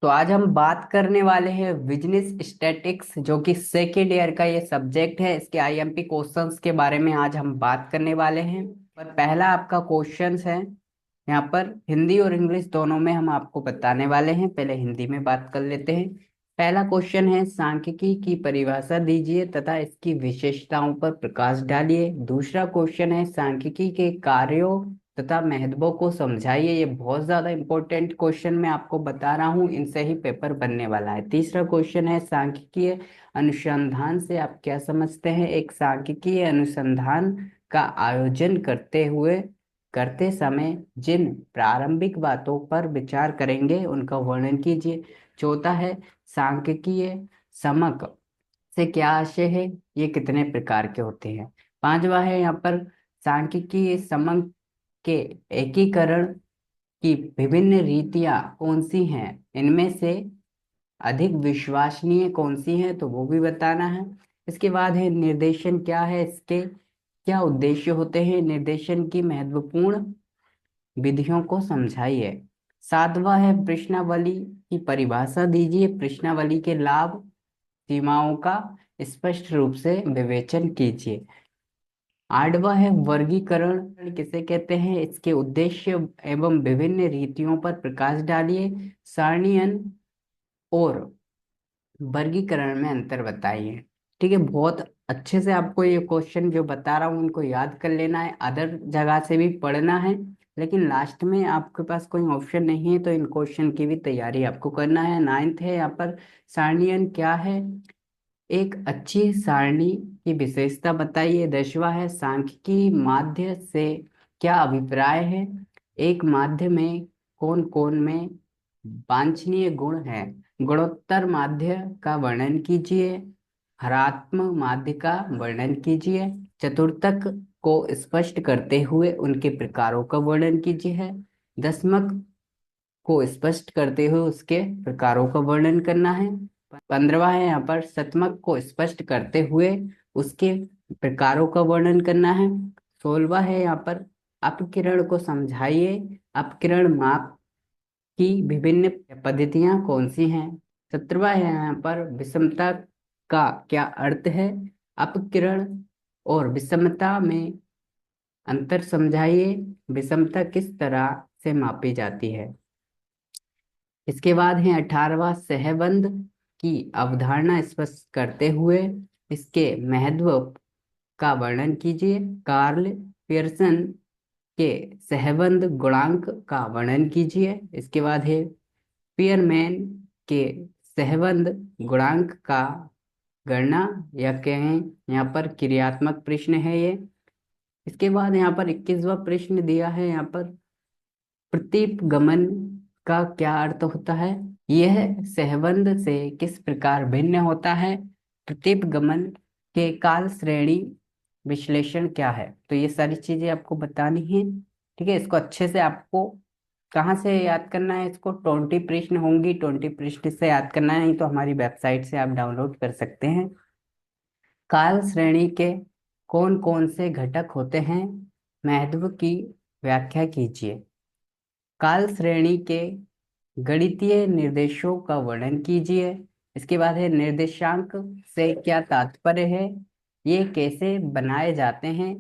तो आज हम बात करने वाले हैं बिजनेस स्टैटिक्स, जो कि सेकेंड ईयर का ये सब्जेक्ट है। इसके आईएमपी क्वेश्चंस के बारे में आज हम बात करने वाले हैं। पर पहला आपका क्वेश्चंस है, यहाँ पर हिंदी और इंग्लिश दोनों में हम आपको बताने वाले हैं। पहले हिंदी में बात कर लेते हैं। पहला क्वेश्चन है, सांख्यिकी की परिभाषा दीजिए तथा इसकी विशेषताओं पर प्रकाश डालिए। दूसरा क्वेश्चन है, सांख्यिकी के कार्यों तथा महत्वों को समझाइए। ये बहुत ज्यादा इंपॉर्टेंट क्वेश्चन मैं आपको बता रहा हूँ, इनसे ही पेपर बनने वाला है। तीसरा क्वेश्चन है, सांख्यिकीय अनुसंधान से आप क्या समझते हैं। एक सांख्यिकीय अनुसंधान का आयोजन करते समय जिन प्रारंभिक बातों पर विचार करेंगे उनका वर्णन कीजिए। चौथा है, सांख्यिकीय समक से क्या आशय है, ये कितने प्रकार के होते हैं। पांचवा है यहाँ पर, सांख्यिकीय समक के एकीकरण की विभिन्न रीतियां कौन सी हैं, इनमें से अधिक विश्वसनीय कौन सी है, तो वो भी बताना है। इसके बाद है, निर्देशन क्या है, इसके क्या उद्देश्य होते हैं, निर्देशन की महत्वपूर्ण विधियों को समझाइए। सातवां है, प्रश्नावली की परिभाषा दीजिए। प्रश्नावली के लाभ सीमाओं का स्पष्ट रूप से विवेचन कीजिए। आठवां है, वर्गीकरण किसे कहते हैं, इसके उद्देश्य एवं विभिन्न रीतियों पर प्रकाश डालिए। सारणीयन और वर्गीकरण में अंतर बताइए। ठीक है, बहुत अच्छे से आपको ये क्वेश्चन जो बता रहा हूँ उनको याद कर लेना है, अदर जगह से भी पढ़ना है। लेकिन लास्ट में आपके पास कोई ऑप्शन नहीं है तो इन क्वेश्चन की भी तैयारी आपको करना है। नाइन्थ है यहाँ पर, सारणीयन क्या है, एक अच्छी सारणी की विशेषता बताइए। दसवां है, सांख्यिकी माध्य से क्या अभिप्राय है। एक माध्य में कौन कौन में वांछनीय गुण है। गुणोत्तर माध्य का वर्णन कीजिए। हरात्मक माध्य का वर्णन कीजिए। चतुर्थक को स्पष्ट करते हुए उनके प्रकारों का वर्णन कीजिए। दशमक को स्पष्ट करते हुए उसके प्रकारों का वर्णन करना है। 15वां है यहाँ पर, शतमक को स्पष्ट करते हुए उसके प्रकारों का वर्णन करना है। 16वां है यहाँ पर, अपकिरण को समझाइए। अपकिरण माप की विभिन्न पद्धतियां कौन सी हैं। 17वां है यहाँ पर, विषमता का क्या अर्थ है। अपकिरण और विषमता में अंतर समझाइए। विषमता किस तरह से मापी जाती है। इसके बाद है 18वां, सहबंध की अवधारणा स्पष्ट करते हुए इसके महत्व का वर्णन कीजिए। कार्ल पियर्सन के सहबंध गुणांक का वर्णन कीजिए। इसके बाद है, पियरमैन के सहबंध गुणांक का गणना, या कहें यहाँ पर क्रियात्मक प्रश्न है ये। इसके बाद यहाँ पर 21वां प्रश्न दिया है यहाँ पर, प्रतीपगमन का क्या अर्थ होता है। यह सहबंध से किस प्रकार भिन्न होता है। प्रतीपगमन के काल श्रेणी विश्लेषण क्या है। तो ये सारी चीजें आपको बतानी है। ठीक है, इसको अच्छे से आपको कहाँ से याद करना है, इसको 20 प्रश्न होंगी, 20 प्रश्न से याद करना है, नहीं तो हमारी वेबसाइट से आप डाउनलोड कर सकते हैं। काल श्रेणी के कौन कौन से घटक होते हैं, महत्व की व्याख्या कीजिए। काल श्रेणी के गणितीय निर्देशों का वर्णन कीजिए। इसके बाद है, निर्देशांक से क्या तात्पर्य है, ये कैसे बनाए जाते हैं,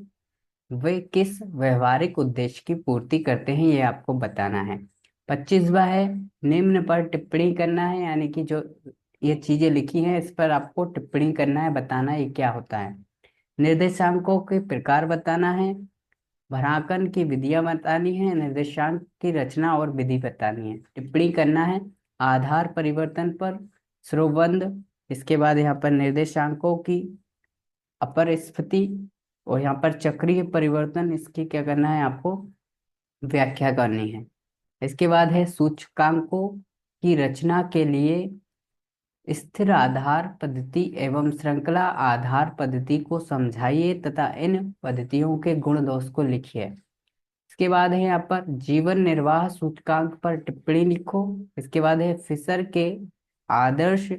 वे किस व्यवहारिक उद्देश्य की पूर्ति करते हैं, ये आपको बताना है। 25वां है, निम्न पर टिप्पणी करना है, यानी कि जो ये चीजें लिखी हैं इस पर आपको टिप्पणी करना है, बताना है ये क्या होता है। निर्देशांकों के प्रकार बताना है। भरांकन की विधियां बतानी है। निर्देशांक की रचना और विधि बतानी है। टिप्पणी करना है आधार परिवर्तन पर, स्रोबंध। इसके बाद यहाँ पर निर्देशांकों की अपरस्फीति और यहाँ पर चक्रीय परिवर्तन, इसकी क्या करना है आपको व्याख्या करनी है। इसके बाद है, सूचकांकों की रचना के लिए स्थिर आधार पद्धति एवं श्रृंखला आधार पद्धति को समझाइए तथा इन पद्धतियों के गुण दोष को लिखिए। इसके बाद है यहाँ पर, जीवन निर्वाह सूचकांक पर टिप्पणी लिखो। इसके बाद है, फिशर के आदर्श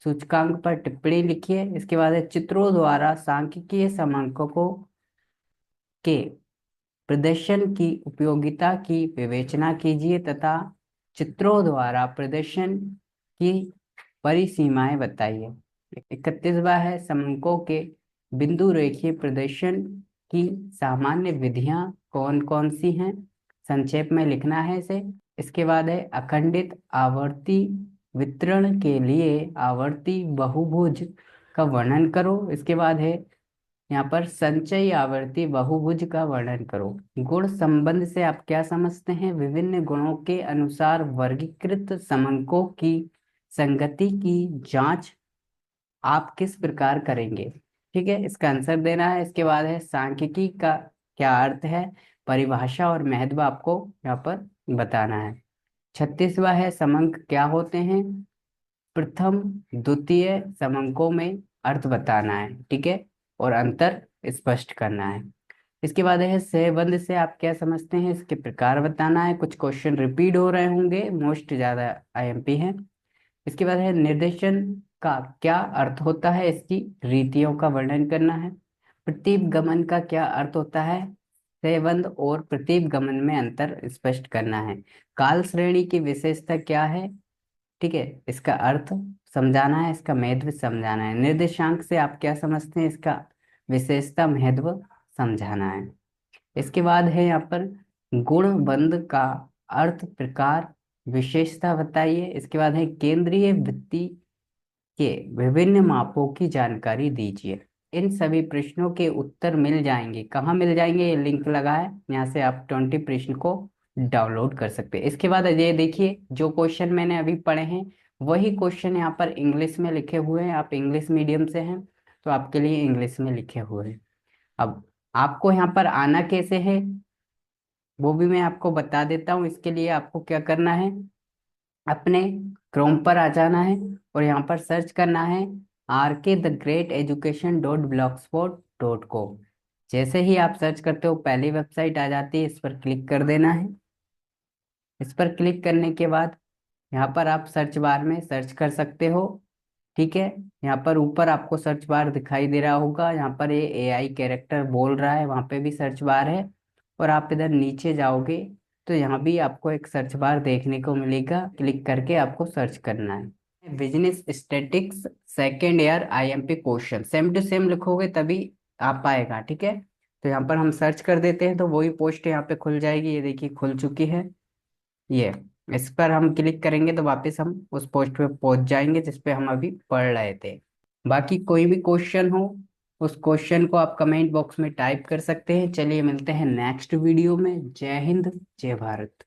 सूचकांक पर टिप्पणी लिखिए। इसके बाद है, चित्रों द्वारा सांख्यिकीय समांकों के प्रदर्शन की उपयोगिता की विवेचना कीजिए तथा चित्रों द्वारा प्रदर्शन की परिसीमाएं बताइए। 31वां है समंको के बिंदु रेखीय प्रदर्शन की सामान्य विधियां कौन कौन सी हैं, संक्षेप में लिखना है इसे। इसके बाद है अखंडित आवर्ती वितरण के लिए आवर्ती बहुभुज का वर्णन करो। इसके बाद है यहाँ पर संचयी आवर्ती बहुभुज का वर्णन करो। गुण संबंध से आप क्या समझते हैं, विभिन्न गुणों के अनुसार वर्गीकृत समंकों की संगति की जांच आप किस प्रकार करेंगे। ठीक है, इसका आंसर देना है। इसके बाद है सांख्यिकी का क्या अर्थ है, परिभाषा और महत्व आपको यहाँ पर बताना है। 36वां है समंक क्या होते हैं, प्रथम द्वितीय समंकों में अर्थ बताना है। ठीक है, और अंतर स्पष्ट करना है। इसके बाद है सहबंध से आप क्या समझते हैं, इसके प्रकार बताना है। कुछ क्वेश्चन रिपीट हो रहे होंगे, मोस्ट ज्यादा आईएमपी है। इसके बाद है निर्देशन का क्या अर्थ होता है, इसकी रीतियों का वर्णन करना है। प्रतीप गमन का क्या अर्थ होता है, सहबंध और प्रतीप गमन में अंतर स्पष्ट करना है। काल श्रेणी की विशेषता क्या है, ठीक है, इसका अर्थ समझाना है, इसका महत्व समझाना है। निर्देशांक से आप क्या समझते हैं, इसका विशेषता महत्व समझाना है। इसके बाद है यहाँ पर गुणबंध का अर्थ प्रकार विशेषता बताइए। इसके बाद है केंद्रीय वृत्ति के विभिन्न मापों की जानकारी दीजिए। इन सभी प्रश्नों के उत्तर मिल जाएंगे, कहाँ मिल जाएंगे, ये लिंक लगा है, यहाँ से आप 20 प्रश्न को डाउनलोड कर सकते हैं। इसके बाद ये देखिए जो क्वेश्चन मैंने अभी पढ़े हैं वही क्वेश्चन यहाँ पर इंग्लिश में लिखे हुए हैं। आप इंग्लिश मीडियम से हैं तो आपके लिए इंग्लिश में लिखे हुए हैं। अब आपको यहाँ पर आना कैसे है वो भी मैं आपको बता देता हूँ। इसके लिए आपको क्या करना है, अपने क्रोम पर आ जाना है और यहाँ पर सर्च करना है rk the great education.blogspot.com। जैसे ही आप सर्च करते हो पहली वेबसाइट आ जाती है, इस पर क्लिक कर देना है। इस पर क्लिक करने के बाद यहाँ पर आप सर्च बार में सर्च कर सकते हो। ठीक है, यहाँ पर ऊपर आपको सर्च बार दिखाई दे रहा होगा, यहाँ पर ये एआई कैरेक्टर बोल रहा है, वहाँ पे भी सर्च बार है। और आप इधर नीचे जाओगे तो यहाँ भी आपको एक सर्च बार देखने को मिलेगा, क्लिक करके आपको सर्च करना है business statics second year IMP question. Same to same लिखोगे तभी आ पाएगा। ठीक है, तो यहाँ पर हम सर्च कर देते हैं तो वही पोस्ट यहाँ पे खुल जाएगी, ये देखिए खुल चुकी है। ये इस पर हम क्लिक करेंगे तो वापस हम उस पोस्ट पे पहुंच जाएंगे जिस पे हम अभी पढ़ रहे थे। बाकी कोई भी क्वेश्चन हो उस क्वेश्चन को आप कमेंट बॉक्स में टाइप कर सकते हैं। चलिए मिलते हैं नेक्स्ट वीडियो में। जय हिंद, जय भारत।